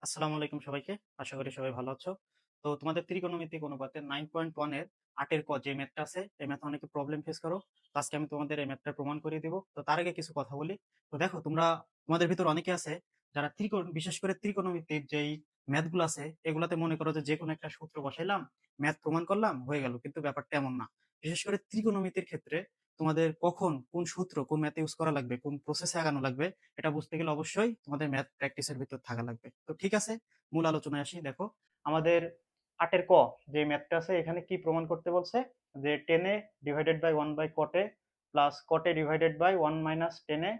আসসালামু আলাইকুম সবাইকে। আশা করি সবাই ভালো আছো। তো তোমাদের ত্রিকোণমিতিক অনুপাতের 9.1 এর 8 এর ক যে ম্যাথটা আছে, এই ম্যাথে অনেকে প্রবলেম ফেস করো। তো আজকে আমি তোমাদের এই ম্যাথটা প্রমাণ করিয়ে দিব। তো তার আগে কিছু কথা বলি। তো দেখো তোমাদের ভিতর অনেকে আছে যারা বিশেষ করে ত্রিকোণমিতিক যেই ম্যাথগুলো আছে এগুলাতে মনে করো যে যেকোনো একটা সূত্র বসাইলাম, ম্যাথ প্রমাণ করলাম, হয়ে গেল। কিন্তু ব্যাপারটা এমন না। বিশেষ করে ত্রিকোণমিতির ক্ষেত্রে তোমাদের কখন কোন সূত্র কোন ম্যাথ ইউজ করা লাগবে, কোন প্রসেসে আগানো লাগবে, এটা বুঝতে গেলে অবশ্যই তোমাদের ম্যাথ প্র্যাকটিসের ভিতর থাকা লাগবে। তো ঠিক আছে, মূল আলোচনায় আসি। দেখো, আমাদের 8 এর ক যে ম্যাথটা আছে, এখানে কি প্রমাণ করতে বলছে? যে 10a divided by 1 by cot a plus cot a divided by 1 minus 10a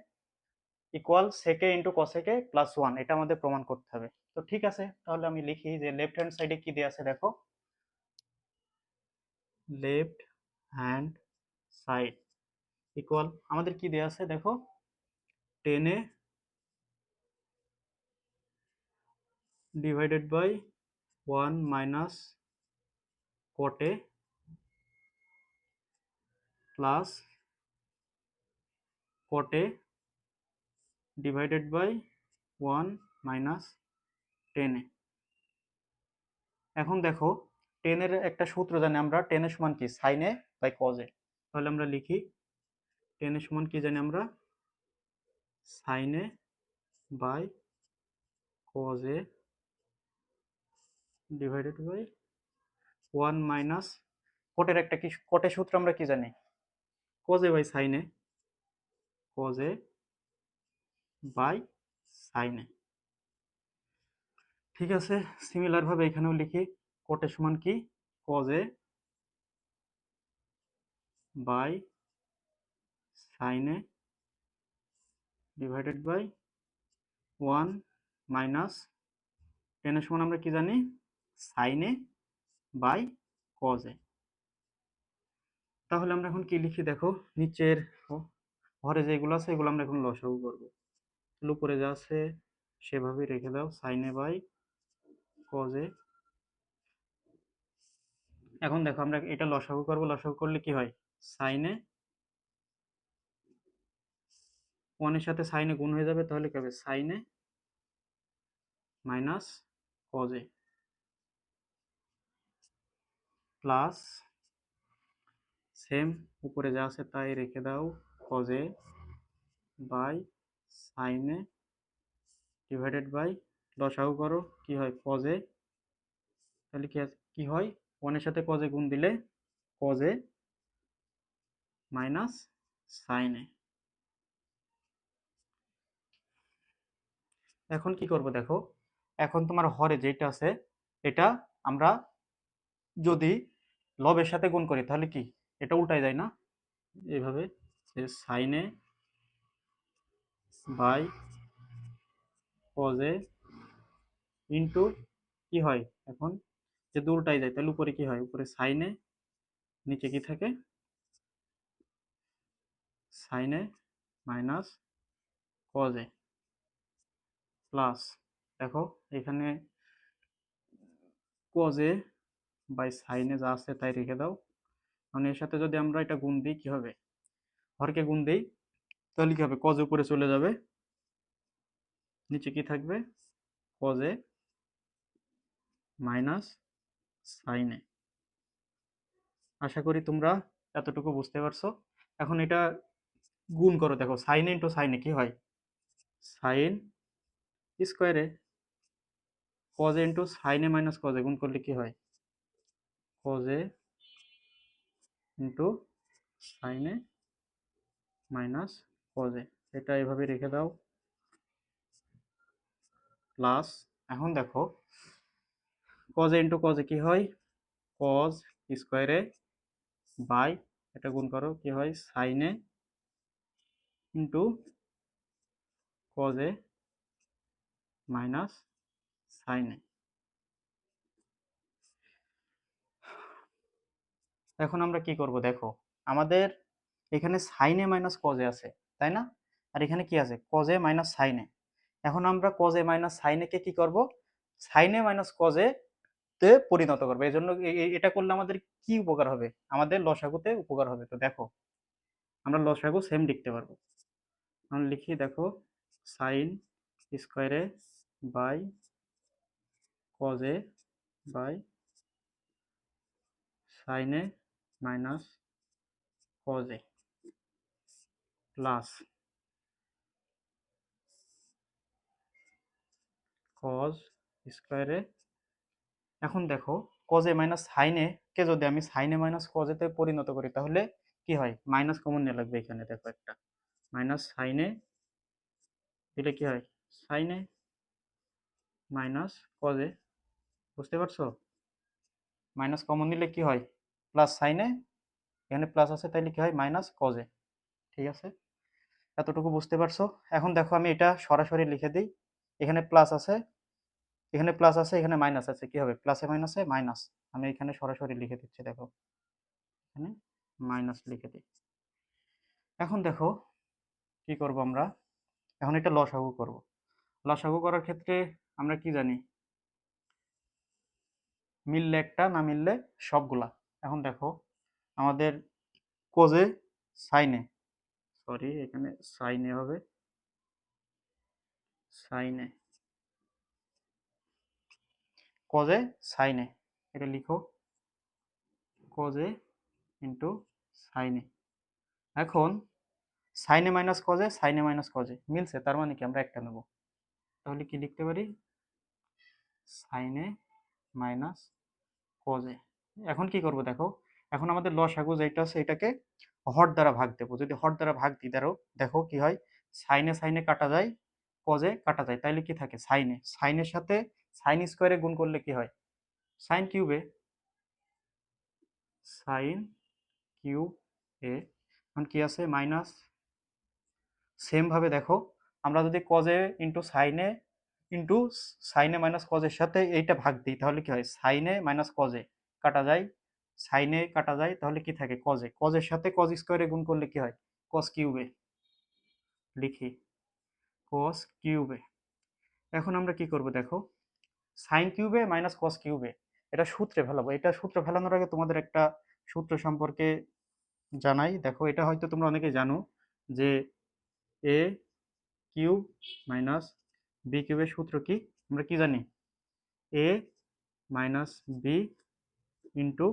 equal sec a into cos a plus 1, এটা আমাদের প্রমাণ করতে হবে। তো ঠিক আছে, তাহলে আমি লিখি যে লেফট হ্যান্ড সাইডে কি দেওয়া আছে দেখো। লেফট হ্যান্ড সাইড ইকুয়াল আমাদের কি দেওয়া আছে দেখো, 10a divided by 1 minus cot a plus cot a divided by 1 minus 10a। এখন দেখো, 10 এর একটা সূত্র জানি আমরা, 10 এর সমান কি, সাইন এ বাই কজ এ। তাহলে আমরা লিখি 10 এর সমান কি জানি আমরা, sine A by cos A divided by 1 minus কোটের একটা কি, কোটের সূত্র আমরা কি জানি, cos A by sine A, cos A by sine A. ঠিক আছে, সিমিলার ভাবে এখানেও লিখি কোটের সমান কি, cos A by sine A divided by 1 minus 10 এর সমান আমরা কি জানি, সাইন এ বাই কজ এ। তাহলে আমরা এখন কি লিখি দেখো, নিচের ঘরে যেগুলো আছে এগুলো আমরা এখন লসাগু করব। উপরে যা আছে সেভাবে রেখে দাও, sine A by cos a. এখন দেখো আমরা এটা লসাগু করব, লসাগু করলে কি হয়, সাইন এ 1 এর সাথে সাইন এ গুণ হয়ে যাবে, তাহলে কি হবে, sine A minus cos a plus same উপরে যা আছে তাই রেখে দাও, cos A by sine A divided by, লসাগু করো কি হয়, কজ এ, তাহলে কি হয়, 1 এর সাথে কজ এ গুণ দিলে cause A minus sine A. এখন কি করব দেখো, এখন তোমার হরে যেটা আছে এটা আমরা যদি লবের সাথে গুণ করি তাহলে কি, এটা উল্টায় যায় না, এইভাবে যে sine A by cos a into কি হয়, এখন যদি উল্টায় যায় তাহলে উপরে কি হয়, উপরে সাইন এ, নিচে কি থাকে, sine A minus cos a plus, দেখো এখানে cos A by sine a যা আছে তাই রেখে দাও। মানে এর সাথে যদি আমরা এটা গুণ দিই কি হবে, হরকে গুণ দিই তাহলে কি হবে, কজ উপরে চলে যাবে, নিচে কি থাকবে, কজ এ মাইনাস সাইন এ। আশা করি তোমরা এতটুকু বুঝতে পারছো। এখন এটা গুণ করো, দেখো সাইন ইন্টু সাইন এ কি হয়, সাইন স্কোয়ারে, cause a into sign A minus cos এ গুণ করলে কি হয়, cause a into sign A minus cos এ। এটা এভাবে রেখে দাও প্লাস, এখন দেখো কজ এ ইন্টু কজ এ কি হয়, কজ স্কোয়ারে বাই, এটা গুণ করো কি হয়, sine A into cos A minus sine A. এখন আমরা কি করব দেখো, আমাদের এখানে sine A minus cos A আছে, তাই না? আর এখানে কি আছে, cos A minus sine A. এখন আমরা কজ এ মাইনাস সাইন এ কে কি করব, sine A minus cos A তে পরিণত করবো। এই জন্য এটা করলে আমাদের কি উপকার হবে, আমাদের লসাগুতে উপকার হবে। তো দেখো আমরা লসাগু সেম লিখতে পারবো। আমরা লিখি দেখো, সাইন স্কোয়ারে by cos A by sine A minus cos a plus cos স্কোয়ারে। এখন দেখো কজ এ মাইনাস সাইন এ কে যদি আমি সাইন এ মাইনাস কজ এতে পরিণত করি তাহলে কি হয়, মাইনাস কমন নিয়ে লাগবে এখানে, দেখো একটা মাইনাস সাইন এ দিলে কি হয়, sine A minus cos a, বুঝতে পারছো? মাইনাস কমন নিলে কি হয়, প্লাস সাইন এ, এখানে প্লাস আছে তাইলে কি হয় মাইনাস কজ এ। ঠিক আছে, এতটুকু বুঝতে পারছো? এখন দেখো আমি এটা সরাসরি লিখে দিই, এখানে প্লাস আছে, এখানে প্লাস আছে, এখানে মাইনাস আছে, কি হবে প্লাসে মাইনাসে মাইনাস। আমি এখানে সরাসরি লিখে দিচ্ছি, দেখো এখানে মাইনাস লিখে দিই। এখন দেখো কি করব আমরা, এখন এটা লসাগু করব। লসাগু করার ক্ষেত্রে আমরা কি জানি, মিললে একটা, না মিললে সবগুলা। এখন দেখো আমাদের কোজে সাইনে, সরি এখানে সাইনে হবে, সাইনে কোজে সাইনে, এটা লিখো কোজে ইন্টু সাইনে। এখন সাইনে মাইনাস কজে, সাইনে মাইনাস কজে মিলছে, তার মানে কি আমরা একটা নেব, তাহলে কি লিখতে পারি, সাইনে মাইনাস কজে। এখন কি করব দেখো, এখন আমাদের লসাগু যেটা আছে এটাকে হর দ্বারা ভাগ দেবো, যদি হর দ্বারা ভাগ দিই ধরো, দেখো কি হয়, সাইনে সাইনে কাটা যায়, কজে কাটা যায়, তাইলে কি থাকে সাইনে, সাইনের সাথে সাইন স্কোয়ারে গুণ করলে কি হয়, সাইন কিউবে, সাইন কিউব এ। এখন কি আছে মাইনাস, সেম ভাবে দেখো আমরা যদি কজে ইন্টু সাইনে ইন্টু সাইনে মাইনাস কজের সাথে এইটা ভাগ দিই তাহলে কি হয়, সাইনে মাইনাস কজে কাটা যায়, সাইনে কাটা যায়, তাহলে কি থাকে কজে, কজের সাথে কজ স্কোয়ারে গুণ করলে কি হয় কস কিউবে, লিখি কস কিউবে। এখন আমরা কি করব দেখো, সাইন কিউবে মাইনাস কস কিউবে, এটা সূত্রে ফেলাবো। এটা সূত্রে ফেলানোর আগে তোমাদের একটা সূত্র সম্পর্কে জানাই, দেখো এটা হয়তো তোমরা অনেকে জানো যে এ কিউব মাইনাস বি কিউবের সূত্র কি, আমরা কি জানি, এ minus B into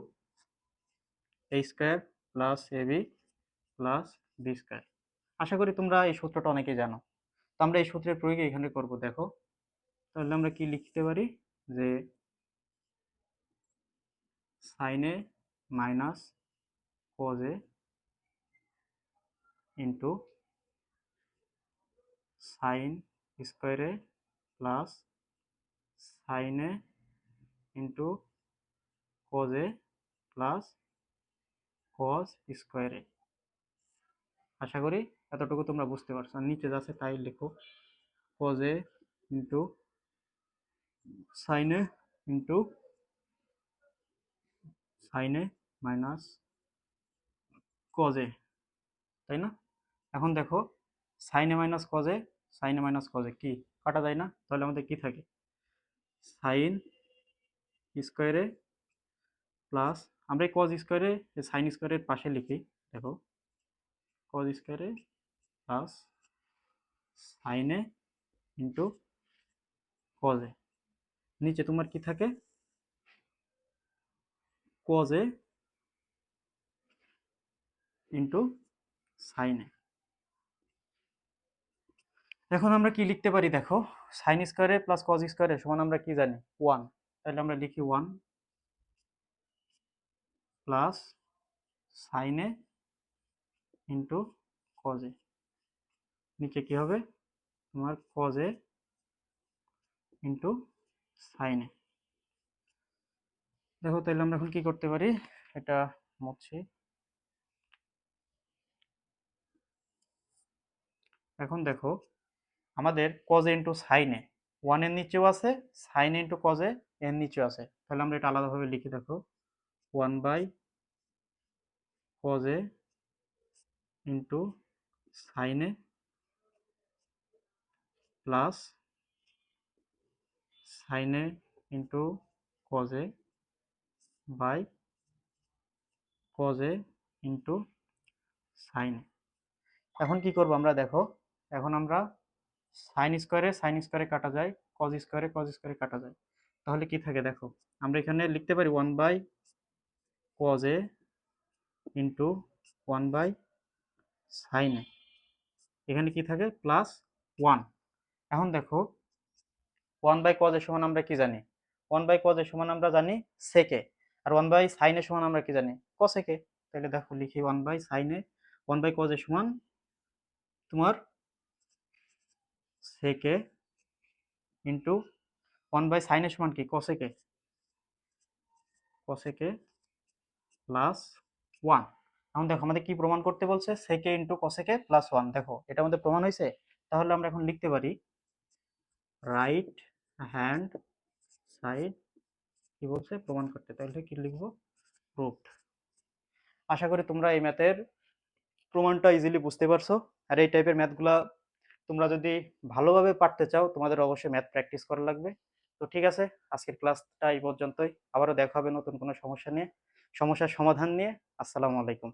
A square plus A B plus B square. আশা করি তোমরা এই সূত্রটা অনেকেই জানো। তো আমরা এই সূত্রের প্রয়োগে এখানে করব, দেখো তাহলে আমরা কি লিখতে পারি, যে সাইনে মাইনাস কজে ইন্টু সাইন স্কোয়ারে প্লাস সাইনে ইন্টু কজে প্লাস কজ স্কোয়ারে। আশা করি এতটুকু তোমরা বুঝতে পারছো, আর নিচে যাচ্ছে তাই লিখো, কজে ইন্টু সাইনে ইন্টু সাইনে মাইনাস কজে, তাই না? এখন দেখো সাইনে মাইনাস কজে, সাইনে মাইনাস কজে কি কাটা যায় না, তাহলে আমাদের কি থাকে, সাইন স্কোয়ারে প্লাস, আমরা এই কজ স্কোয়ারে সাইন স্কোয়ারের পাশে লিখি, দেখো কজ স্কোয়ারে প্লাস সাইনে ইন্টু কজে, নিচে তোমার কি থাকে কজে ইন্টু সাইনে। এখন আমরা কি লিখতে পারি দেখো, সাইন স্কোয়ারে প্লাস কজ স্কোয়ারে সমান আমরা কি জানি ওয়ান, তাহলে আমরা লিখি ওয়ান প্লাস সাইনে ইন্টু কজে, নিচে কি হবে তোমার কজে ইন্টু সাইনে। দেখো তাহলে আমরা এখন কি করতে পারি, এটা মুছছি। এখন দেখো আমাদের কজে ইন্টু সাইনে ওয়ান এর নিচেও আছে, সাইনে ইন্টু কজে এর নিচেও আছে, তাহলে আমরা এটা আলাদাভাবে লিখি, দেখো ওয়ান বাই কজে ইন্টু সাইনে প্লাস সাইনে ইন্টু কজে বাই কজে ইন্টু সাইনে। এখন কি করব আমরা দেখো, এখন আমরা সাইন স্কোয়ারে কাটা যায়, কজ স্কোয়ারে কাটা যায়, তাহলে কি থাকে দেখো, আমরা এখানে লিখতে পারি 1/cos a into 1/sin a। এখানে কি থাকে +1। এখন দেখো 1/cos a সমান আমরা কি জানি, 1/cos a সমান আমরা জানি sec a, R 1/sin a সমান আমরা কি জানি cosec a। তাহলে দেখো লিখি 1/sin a, 1/cos a সমান তোমার sec a into 1/sin a সমান কি cosec a, cosec a plus 1। এখন দেখো আমাদের কি প্রমাণ করতে বলছে, sec a into cosec a plus 1। দেখো এটা আমাদের প্রমাণ হয়েছে। তাহলে আমরা এখন লিখতে পারি রাইট হ্যান্ড সাইড কি বলছে প্রমাণ করতে, তাহলে কি লিখবো প্রুভড। আশা করি তোমরা এই ম্যাথের প্রমাণটা ইজিলি বুঝতে পারছো। আর এই টাইপের ম্যাথগুলা তোমরা যদি ভালোভাবে পারতে চাও তোমাদের অবশ্যই ম্যাথ প্র্যাকটিস করা লাগবে। তো ঠিক আছে, আজকের ক্লাসটা এই পর্যন্তই। আবারও দেখা হবে নতুন কোনো সমস্যার সমাধান নিয়ে। আসসালামু আলাইকুম।